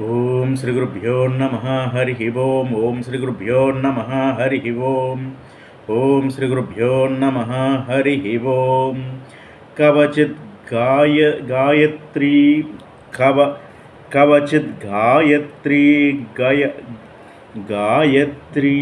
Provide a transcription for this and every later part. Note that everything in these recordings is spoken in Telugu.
ఓం శ్రీ గురుభ్యో నమః హరి ఓం. ఓం శ్రీ గురుభ్యో నమః హరి ఓం. ఓం శ్రీ గురుభ్యో నమః హరి ఓం. కవచిత్ గాయత్రీ కవచిత్ గాయత్రీ గాయత్రీ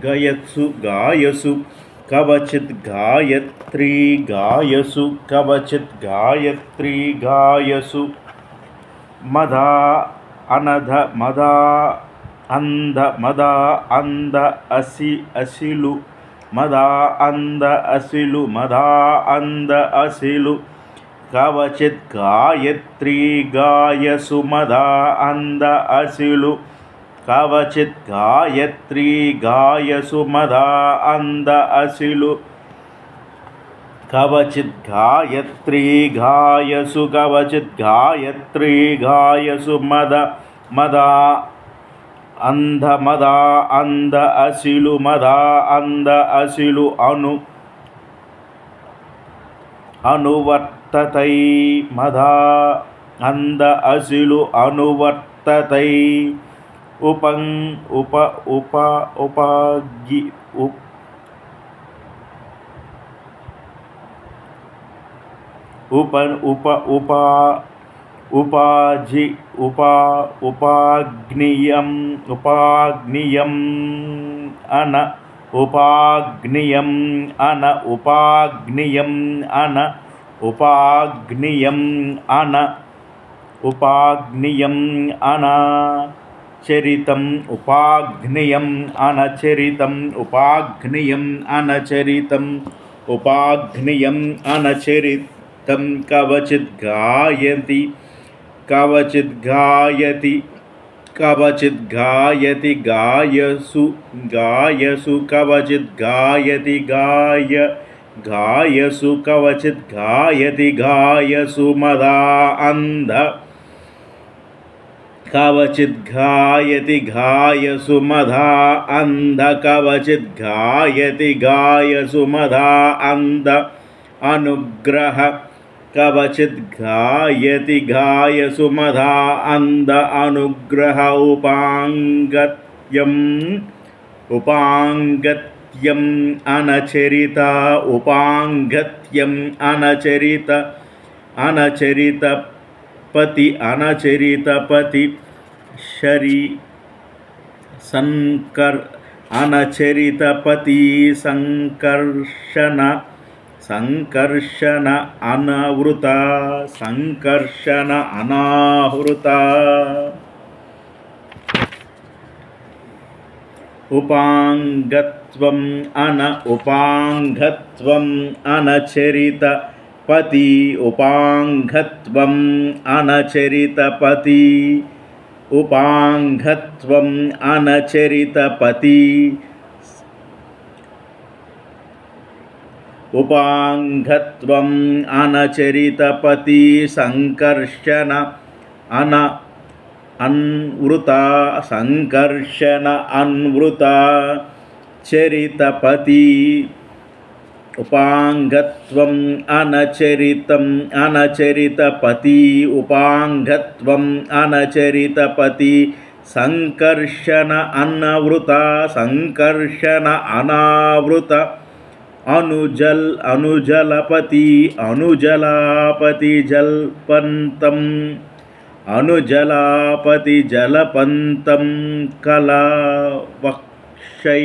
గాయసు కవచిత్ గాయత్రీ గాయసు కవచిత్ గాయత్రీ గాయసు మదా అనధ మదా అంద అసిలు మదా అంద అసిలు కవచిత్ గాయత్రీ గాయసు మదా అంద అసిలు కవచిత్ గాయత్రీ గాయసు మదా అంద అసిలు కవచిత్ గాయత్రీ గాయసు కవచిత్ గాయత్రీ గాయసు మదా అంద అసిలు మదా అంద అసిలు అనువర్తతై మదా అంద అసిలు అనువర్తతై ఉపాగ్నియం అనచరితం ఉపాగ్నియం అనచరితం కవచిత్ గాయతి గాయసు కవచిత్ గాయతి గాయసు కవచిత్ గాయతి గాయసు మదా అంద కవచిత్ గాయతి గాయసు మదా అంద కవచిత్ గాయతి గాయసు మదా అంద అనుగ్రహ కవచిత్ గాయతి గాయసు మదా అంద అనుగ్రహ ఉపాంగత్యం అనచరిత అనచరితపతి అనచరితపతి సంకర్షణ అనావృత ఉపాంగత్వం అనచరితపతి ఉపాంగత్వం అనచరితపతి ఉపాంగత్వం అనచరితపతి సంకర్షణ అన్వృత చరితపతి ఉపాంగత్వం అనచరితపతి ఉపాంగత్వం అనచరితపతి సంకర్షణ అనావృత అనుజలపతి జలపంతం కళావక్షై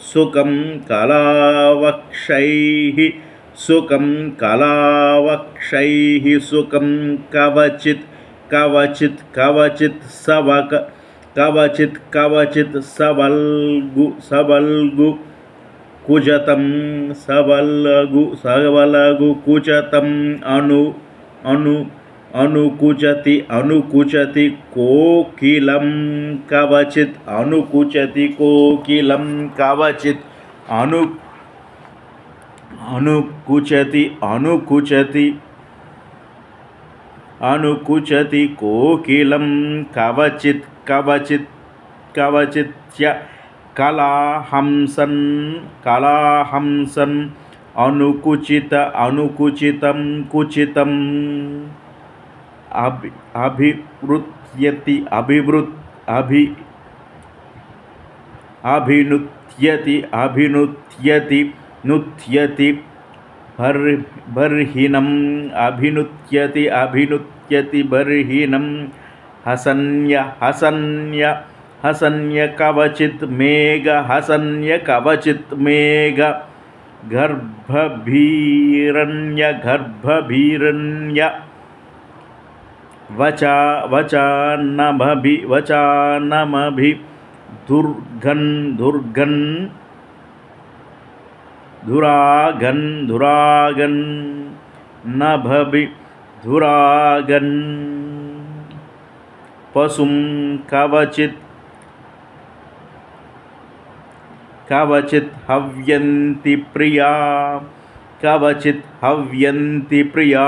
సుఖం కవచిత్ సవల్గు కుజతం కుజతం అనుకుచతి కోకిలం కవచిత్ అనుకుచతి కోకిలం కవచిత్య కళాహంసన్ అనుకుచిత అనుకుచితం కుచితం అభివృత్యతి అభినుత్యతి అభినుత్యతి నుత్యతి బర్హినం అభినుత్యతి అభినుత్యతి బర్హినం హసన్య హసన్య హసన్య కవచిత్ మేఘ హసన్య కవచిత్ మేఘ గర్భభీరన్య గర్భభీరన్య వచానమభి దుర్గన్ దుర్గన్ ధురాగన్ ధురాగన్ నభి ధురాగన్ పశుం కవచిత్ కవచిత్ హవ్యంతి ప్రియా కవచిత్ హవ్యంతి ప్రియా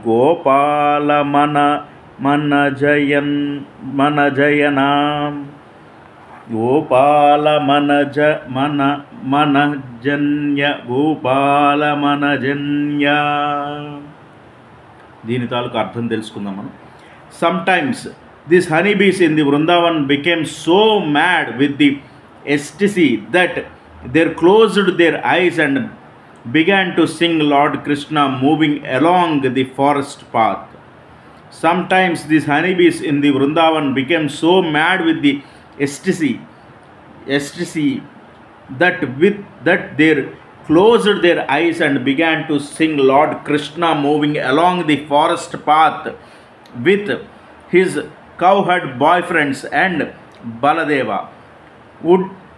గోపాలమన మనజయనా మనజన్య గోపాలమనజన్య. దీని తాలూకు అర్థం తెలుసుకుందాం మనం. Sometimes this honey bees in the Vrindavan became so mad with the ecstasy that they closed their eyes and began to sing Lord Krishna moving along the forest path. Sometimes these honeybees in the Vrindavan became so mad with the ecstasy that they closed their eyes and began to sing Lord Krishna moving along the forest path with his cowherd boyfriends and Baladeva.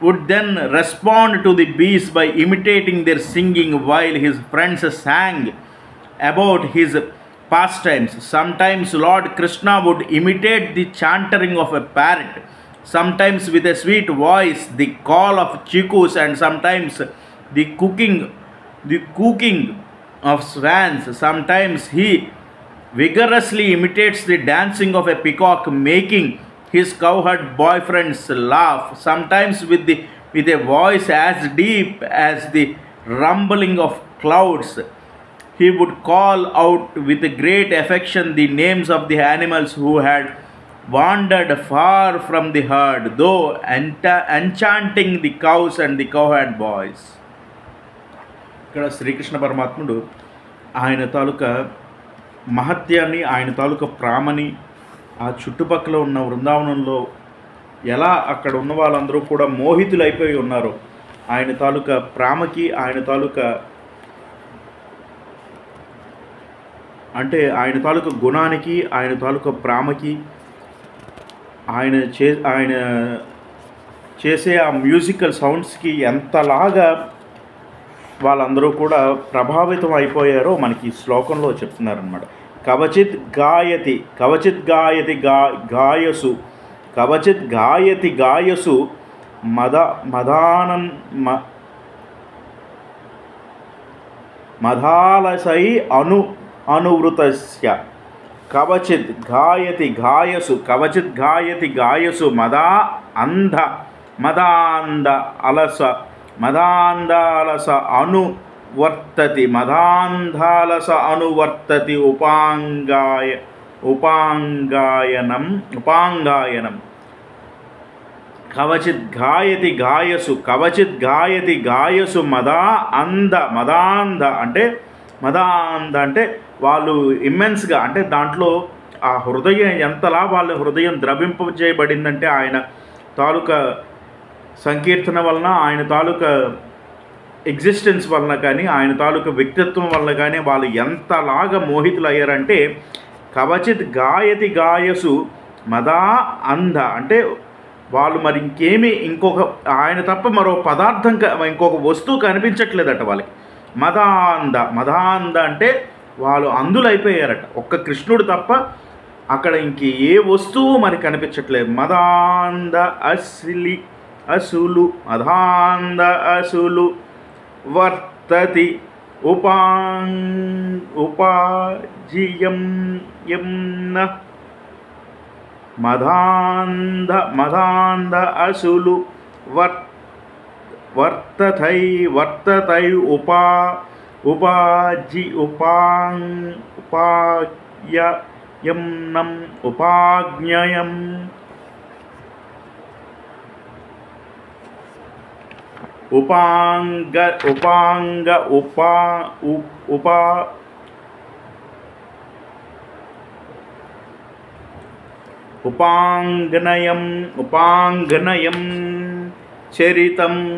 Would then respond to the bees by imitating their singing while his friends sang about his pastimes. Sometimes Lord Krishna would imitate the chantering of a parrot, sometimes with a sweet voice the call of chickus, and sometimes the cooking of swans. Sometimes he vigorously imitates the dancing of a peacock, making his cowherd boyfriends laugh, sometimes with a voice as deep as the rumbling of clouds. He would call out with great affection the names of the animals who had wandered far from the herd, though enchanting the cows and the cowherd boys. ఇక్కడ శ్రీకృష్ణ పరమాత్ముడు ఆయన తాలూకా మహత్యాన్ని, ఆయన తాలూకా ప్రామని ఆ చుట్టుపక్కల ఉన్న వృందావనంలో ఎలా అక్కడ ఉన్న వాళ్ళందరూ కూడా మోహితులైపోయి ఉన్నారు. ఆయన తాలూకా ప్రామకి, ఆయన తాలూకా అంటే ఆయన తాలూకా గుణానికి, ఆయన తాలూకా ప్రామకి, ఆయన చేసే ఆ మ్యూజికల్ సౌండ్స్కి ఎంతలాగా వాళ్ళందరూ కూడా ప్రభావితం అయిపోయారో మనకి ఈ శ్లోకంలో చెప్తున్నారనమాట. కవచిత్ గాయతి గాయసు కవచిత్ గాయతి గాయసు మదాలసై అనువృతస్య. కవచిత్ గాయతి గాయసు మదాంద అనువర్తతి ఉపాంగాయనం. కవచిత్ గాయతి గాయసు మదాంద అంటే వాళ్ళు ఇమ్మెన్స్గా, అంటే దాంట్లో ఆ హృదయం ఎంతలా వాళ్ళ హృదయం ద్రవింపజేయబడిందంటే ఆయన తాలూకా సంకీర్తన వలన, ఆయన తాలూకా ఎగ్జిస్టెన్స్ వలన కానీ, ఆయన తాలూకా వ్యక్తిత్వం వలన కానీ వాళ్ళు ఎంతలాగా మోహితులు అయ్యారంటే కవచిత్ గాయతి గాయసు మదా అంధ అంటే వాళ్ళు మరి ఇంకేమీ ఇంకొక ఆయన తప్ప మరో పదార్థం ఇంకొక వస్తువు కనిపించట్లేదట వాళ్ళకి. మదాంధ అంటే వాళ్ళు అందులైపోయారట. ఒక్క కృష్ణుడు తప్ప అక్కడ ఇంక ఏ వస్తువు మరి కనిపించట్లేదు. మదాంధ అసులు వర్తతి ఉపాజియం మదాంధ అసులు వర్తతై ఉపాయనం ఉపాజ్ఞయం ఉపాంగ ఉపాంగ ఉపా ఉపా ఉపాంగనయం ఉపాంగనయం చరితం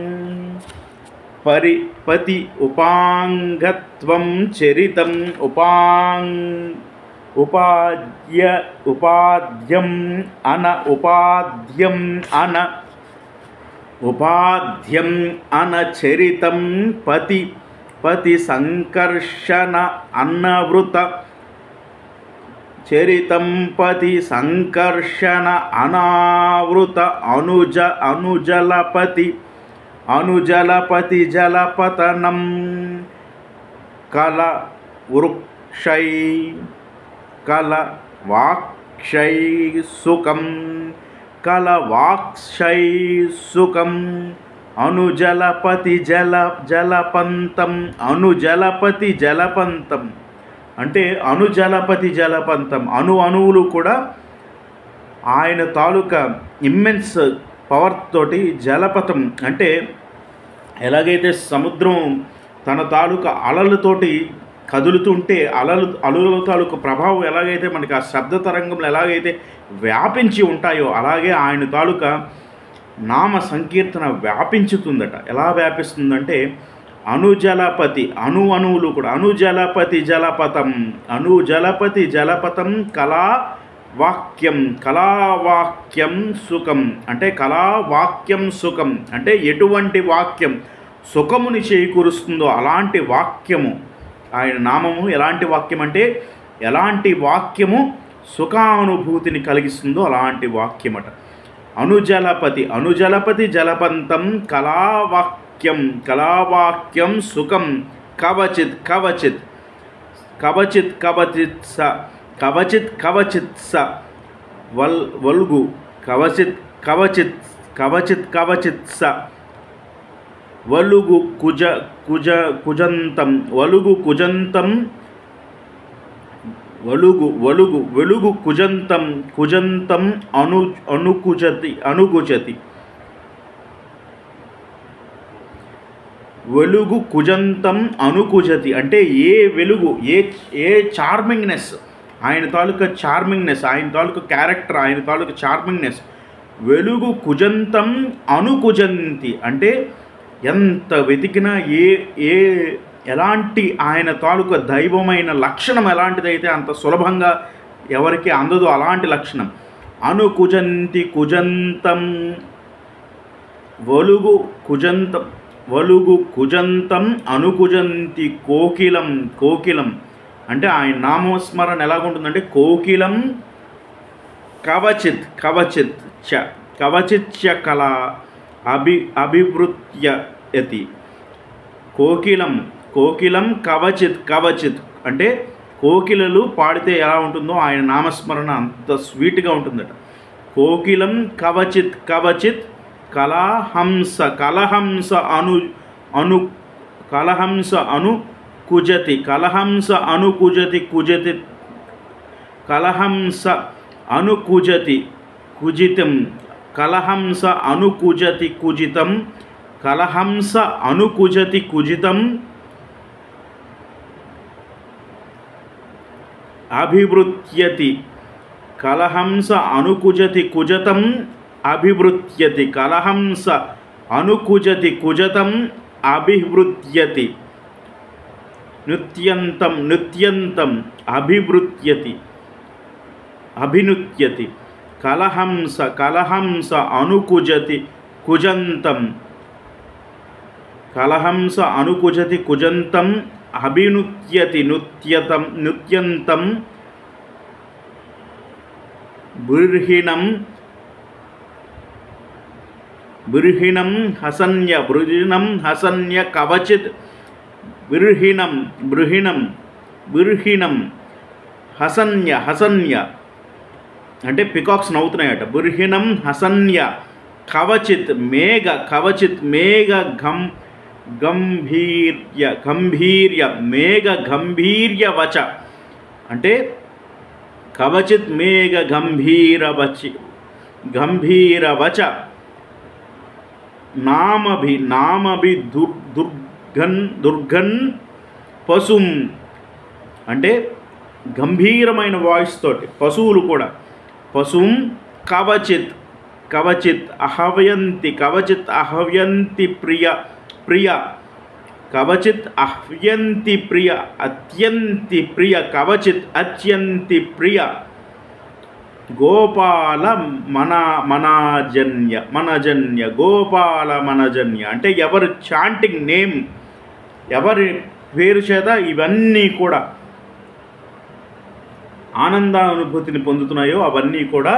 పరిపతి ఉపాంగత్వం చరితం ఉపాద్యం అన ఉపాద్యం అన ఉపాధ్యం అనచరితం పతి సంకర్షణ అన్నవృత చరితం పతి సంకర్షణ అనావృత అనుజలపతి జలపతనం కల వృక్షై కల వాక్షై సుఖం కలవాక్షై సుఖం అనుజలపతి జలపంతం అనుజలపతి జలపంతం అంటే అనుజలపతి జలపంతం అణువులు కూడా ఆయన తాలూకా ఇమ్మెన్స్ పవర్ తోటి జలపతం అంటే ఎలాగైతే సముద్రం తన తాలూకా అలలతోటి కదులుతుంటే అలల తాలూకు ప్రభావం ఎలాగైతే మనకి ఆ శబ్ద తరంగంలో ఎలాగైతే వ్యాపించి ఉంటాయో అలాగే ఆయన తాలూకా నామ సంకీర్తన వ్యాపించుతుందట. ఎలా వ్యాపిస్తుందంటే అనుజలపతి అణువులు కూడా అనుజలపతి జలపతం కళావాక్యం సుఖం అంటే కళావాక్యం సుఖం అంటే ఎటువంటి వాక్యం సుఖముని చేకూరుస్తుందో అలాంటి వాక్యము ఆయన నామము. ఎలాంటి వాక్యం అంటే ఎలాంటి వాక్యము సుఖానుభూతిని కలిగిస్తుందో అలాంటి వాక్యమట. అనుజలపతి జలపంతం కళావాక్యం సుఖం కవచిత్ స వల్గు కవచిత్ స వలుగు కుజంతం వెలుగు కుజంతం అనుకుజతి వెలుగు కుజంతం అనుకుజతి అంటే ఏ వెలుగు ఏ చార్మింగ్నెస్ ఆయన తాలూకా చార్మింగ్నెస్ ఆయన తాలూకా క్యారెక్టర్ ఆయన తాలూకా చార్మింగ్నెస్ వెలుగు కుజంతం అనుకుజంతి అంటే ఎంత వెతికినా ఎలాంటి ఆయన తాలూకా దైవమైన లక్షణం ఎలాంటిదైతే అంత సులభంగా ఎవరికి అందదు అలాంటి లక్షణం. అనుకుజంతి కుజంతం వలుగు కుజంతం అనుకుజంతి కోకిలం అంటే ఆయన నామస్మరణ ఎలాగుంటుందంటే కోకిలం కవచిత్ కళ అభివృత్యతి కోకిలం కవచిత్ అంటే కోకిలలు పాడితే ఎలా ఉంటుందో ఆయన నామస్మరణ అంత స్వీట్గా ఉంటుందట. కోకిలం కవచిత్ కలహంస అనుకుజతి కుజితం కలహంస అనుకుజతి కుజితం అభివృత్యతి కలహంస అనుకుజతి కుజతం అభివృత్యతి కలహంస అనుకుజతి కుజతం అభివృత్యతి నృత్యంతం అభినుత్యతి కలహంస అనుకుజతి కుజంతం అభినుత్యతి నృత్యంతం బృహిణం హసన్య కవచిత్ బృహిణం హసన్య అంటే పికాక్స్ నవ్వుతున్నాయట. బృహిణం హసన్య కవచిత్ మేఘ గంభీర్య మేఘ గంభీర్య వచ అంటే కవచిత్ మేఘ గంభీర వచ నామభి దుర్గన్ పశుం అంటే గంభీరమైన వాయిస్ తోటి పశువులు కూడా పశుం కవచిత్ అహవ్యంతి ప్రియ కవచిత్ అహ్యంతి ప్రియ అత్యంతి ప్రియ కవచిత్ అత్యంతి ప్రియ గోపాల మనజన్య గోపాల మనజన్య అంటే ఎవరు చాంటింగ్ నేమ్ ఎవరి పేరు చేత ఇవన్నీ కూడా ఆనందానుభూతిని పొందుతున్నాయో అవన్నీ కూడా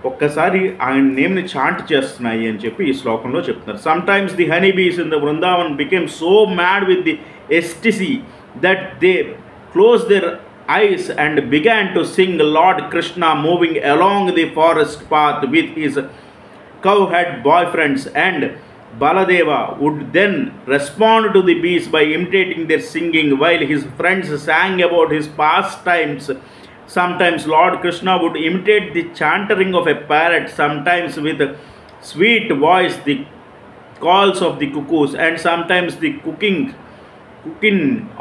ఒక్కసారి ఆయన నేమ్ని చాంట్ చేస్తున్నాయి అని చెప్పి ఈ శ్లోకంలో చెప్తున్నారు. Sometimes the honey bees in the Vrindavan became so mad with the ecstasy that they close their eyes and began to sing Lord Krishna moving along the forest path with his cowherd boyfriends, and Baladeva would then respond to the bees by imitating their singing while his friends sang about his pastimes. Sometimes Lord Krishna would imitate the chantering of a parrot, sometimes with a sweet voice the calls of the cuckoos, and sometimes the cooking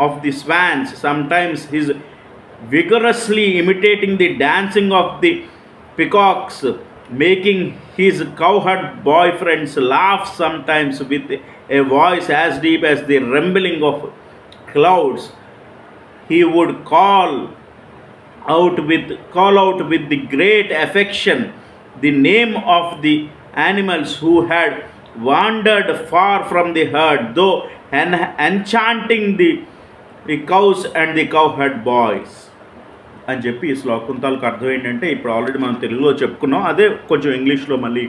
of the swans, sometimes his vigorously imitating the dancing of the peacocks, making his cowherd boyfriends laugh sometimes with a voice as deep as the rumbling of clouds. He would call out with the great affection the name of the animals who had wandered far from the herd, though enchanting the cows and the cowherd boys. అని చెప్పి ఈ శ్లోకం తాలూకు అర్థం ఏంటంటే ఇప్పుడు ఆల్రెడీ మనం తెలుగులో చెప్పుకున్నాం, అదే కొంచెం ఇంగ్లీష్లో మళ్ళీ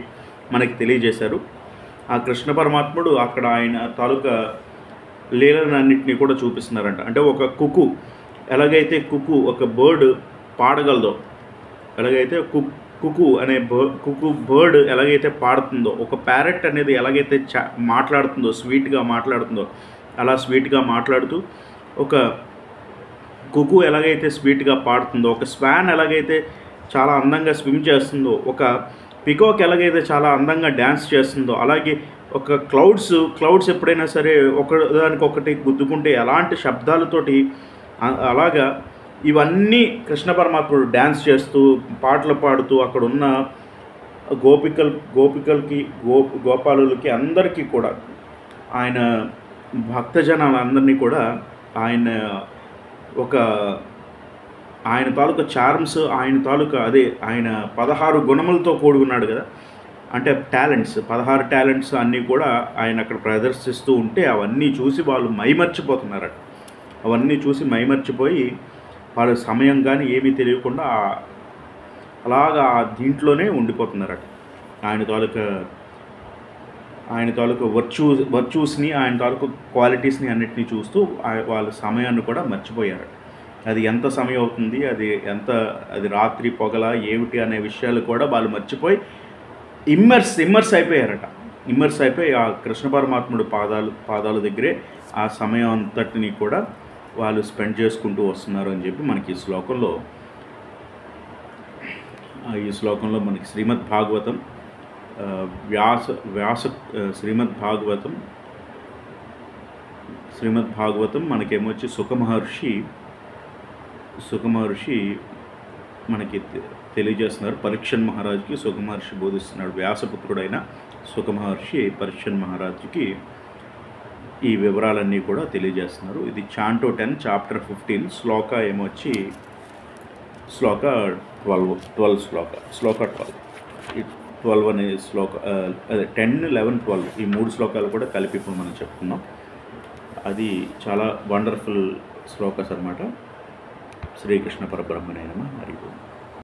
మనకి తెలియజేశారు. ఆ కృష్ణ పరమాత్ముడు అక్కడ ఆయన తాలూకా లీలనన్నింటినీ కూడా చూపిస్తున్నారంట. అంటే ఒక కుకు ఎలాగైతే ఒక బర్డ్ పాడగలదో, ఎలాగైతే కుకు అనే బర్డ్ ఎలాగైతే పాడుతుందో, ఒక ప్యారెట్ అనేది ఎలాగైతే మాట్లాడుతుందో, స్వీట్గా మాట్లాడుతుందో, అలా స్వీట్గా మాట్లాడుతూ ఒక కుకు ఎలాగైతే స్వీట్గా పాడుతుందో, ఒక స్వాన్ ఎలాగైతే చాలా అందంగా స్విమ్ చేస్తుందో, ఒక పికాక్ ఎలాగైతే చాలా అందంగా డ్యాన్స్ చేస్తుందో, అలాగే ఒక క్లౌడ్స్ ఎప్పుడైనా సరే ఒకదానికొకటి గుద్దుకుంటే ఎలాంటి శబ్దాలతోటి అలాగా ఇవన్నీ కృష్ణ పరమాత్ముడు డ్యాన్స్ చేస్తూ పాటలు పాడుతూ అక్కడ ఉన్న గోపాలులకి అందరికీ కూడా ఆయన భక్తజనాలందరినీ కూడా ఆయన తాలూకా చార్మ్స్, ఆయన తాలూకా ఆయన 16 గుణములతో కూడుకున్నాడు కదా, అంటే టాలెంట్స్ 16 టాలెంట్స్ అన్నీ కూడా ఆయన అక్కడ ప్రదర్శిస్తూ ఉంటే అవన్నీ చూసి వాళ్ళు మైమర్చిపోతున్నారట. అవన్నీ చూసి మైమర్చిపోయి వాళ్ళ సమయం కానీ ఏమీ తెలియకుండా అలాగా దీంట్లోనే ఉండిపోతున్నారట. ఆయన తాలూకా వర్చ్యూస్ని, ఆయన తాలూకా క్వాలిటీస్ని అన్నిటినీ చూస్తూ వాళ్ళ సమయాన్ని కూడా మర్చిపోయారట. అది ఎంత సమయం అవుతుంది, అది రాత్రి పొగల ఏమిటి అనే విషయాలు కూడా వాళ్ళు మర్చిపోయి ఇమ్మర్స్ అయిపోయారట. ఇమ్మర్స్ అయిపోయి ఆ కృష్ణ పరమాత్ముడు పాదాల దగ్గరే ఆ సమయం అంతటిని కూడా వాళ్ళు స్పెండ్ చేసుకుంటూ వస్తున్నారు అని చెప్పి మనకి ఈ శ్లోకంలో మనకి శ్రీమద్ భాగవతం మనకేమొచ్చి సుఖమహర్షి మనకి తెలియజేస్తున్నారు. పరీక్షన్ మహారాజుకి సుఖమహర్షి బోధిస్తున్నాడు. వ్యాసపుత్రుడైన సుఖమహర్షి పరీక్షన్ మహారాజుకి ఈ వివరాలన్నీ కూడా తెలియజేస్తున్నారు. ఇది చాంటో 10 చాప్టర్ 15 శ్లోక ఏమొచ్చి శ్లోక 12 ఈ 12 అనే అదే 10, 11, 12 ఈ 3 శ్లోకాలు కూడా కలిపి ఇప్పుడు మనం చెప్పుకున్నాం. అది చాలా వండర్ఫుల్ శ్లోకస్ అన్నమాట. శ్రీకృష్ణ పరబ్రహ్మణే నమః. హరి ఓం.